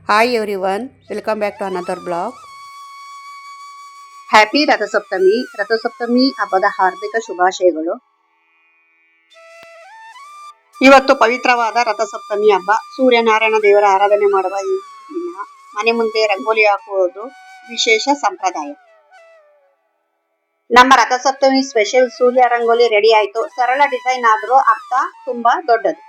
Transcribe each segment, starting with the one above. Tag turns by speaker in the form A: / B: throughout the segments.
A: Hi everyone, welcome back to another blog. Happy Rathasaptami ಹಬ್ಬದ ಹಾರ್ದಿಕ ಶುಭಾಶಯಗಳು. ಇವತ್ತು ಪವಿತ್ರವಾದ ರಥಸಪ್ತಮಿ ಹಬ್ಬ. ಸೂರ್ಯನಾರಾಯಣ ದೇವರ ಆರಾಧನೆ ಮಾಡುವ ಈ ದಿನ ಮನೆ ಮುಂದೆ ರಂಗೋಲಿ ಹಾಕುವುದು ವಿಶೇಷ ಸಂಪ್ರದಾಯ. ನಮ್ಮ ರಥಸಪ್ತಮಿ ಸ್ಪೆಷಲ್ ಸೂರ್ಯ ರಂಗೋಲಿ ರೆಡಿ ಆಯ್ತು. ಸರಳ ಡಿಸೈನ್ ಆದ್ರೂ ಅರ್ಥ ತುಂಬಾ ದೊಡ್ಡದು.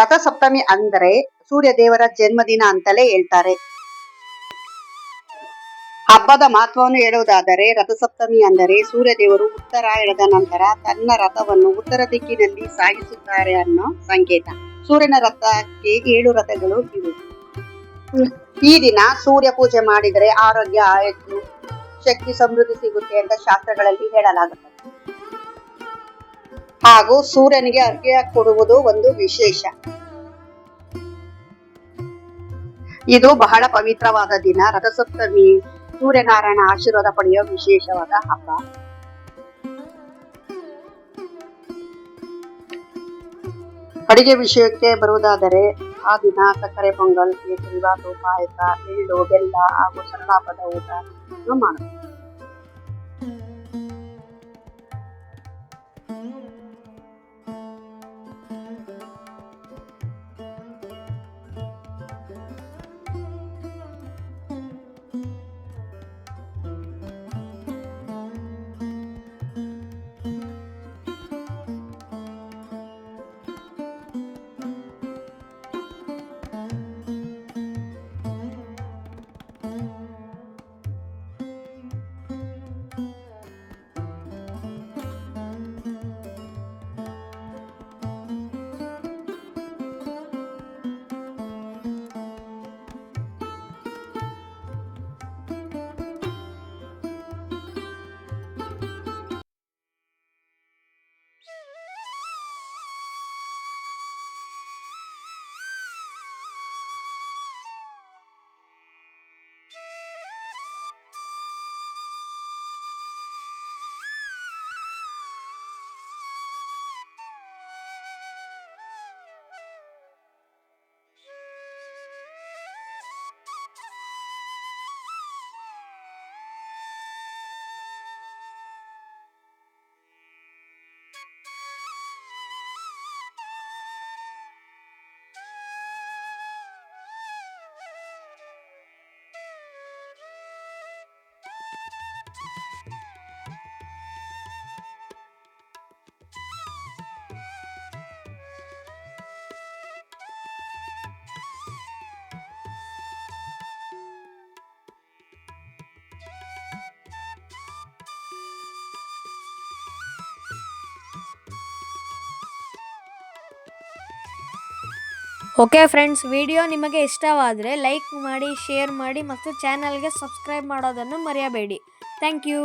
A: ರಥಸಪ್ತಮಿ ಅಂದರೆ ಸೂರ್ಯ ದೇವರ ಜನ್ಮದಿನ ಅಂತಲೇ ಹೇಳ್ತಾರೆ. ಹಬ್ಬದ ಮಹತ್ವವನ್ನು ಹೇಳುವುದಾದರೆ ರಥಸಪ್ತಮಿ ಅಂದರೆ ಸೂರ್ಯ ದೇವರು ಉತ್ತರಾಯಣದ ನಂತರ ತನ್ನ ರಥವನ್ನು ಉತ್ತರ ದಿಕ್ಕಿನಲ್ಲಿ ಸಾಗಿಸುತ್ತಾರೆ ಅನ್ನೋ ಸಂಕೇತ. ಸೂರ್ಯನ ರಥಕ್ಕೆ 7 ರಥಗಳು ಇವೆ. ಈ ದಿನ ಸೂರ್ಯ ಪೂಜೆ ಮಾಡಿದರೆ ಆರೋಗ್ಯ, ಆಯುಸ್ಸು, ಶಕ್ತಿ, ಸಮೃದ್ಧಿ ಸಿಗುತ್ತೆ ಅಂತ ಶಾಸ್ತ್ರಗಳಲ್ಲಿ ಹೇಳಲಾಗುತ್ತದೆ. ಹಾಗೂ ಸೂರ್ಯನಿಗೆ ಅರ್ಘ್ಯ ಕೊಡುವುದು ಒಂದು ವಿಶೇಷ. ಇದು ಬಹಳ ಪವಿತ್ರವಾದ ದಿನ. ರಥಸಪ್ತಮಿ ಸೂರ್ಯನಾರಾಯಣ ಆಶೀರ್ವಾದ ಪಡೆಯುವ ವಿಶೇಷವಾದ ಹಬ್ಬ. ಅಡಿಗೆ ವಿಷಯಕ್ಕೆ ಬರುವುದಾದರೆ ಆ ದಿನ ಸಕ್ಕರೆ ಪೊಂಗಲ್, ಕೇಸರಿಬಾತು, ಪಾಯಸ, ಎಳ್ಳು, ಬೆಲ್ಲ ಹಾಗೂ ಸರಳ ಹಬ್ಬದ ಊಟ ಮಾಡುತ್ತಾರೆ.
B: ಓಕೆ ಫ್ರೆಂಡ್ಸ್, ವಿಡಿಯೋ ನಿಮಗೆ ಇಷ್ಟವಾದರೆ ಲೈಕ್ ಮಾಡಿ, ಶೇರ್ ಮಾಡಿ ಮತ್ತು ಚಾನಲ್ಗೆ ಸಬ್ಸ್ಕ್ರೈಬ್ ಮಾಡೋದನ್ನು ಮರೆಯಬೇಡಿ. Thank you.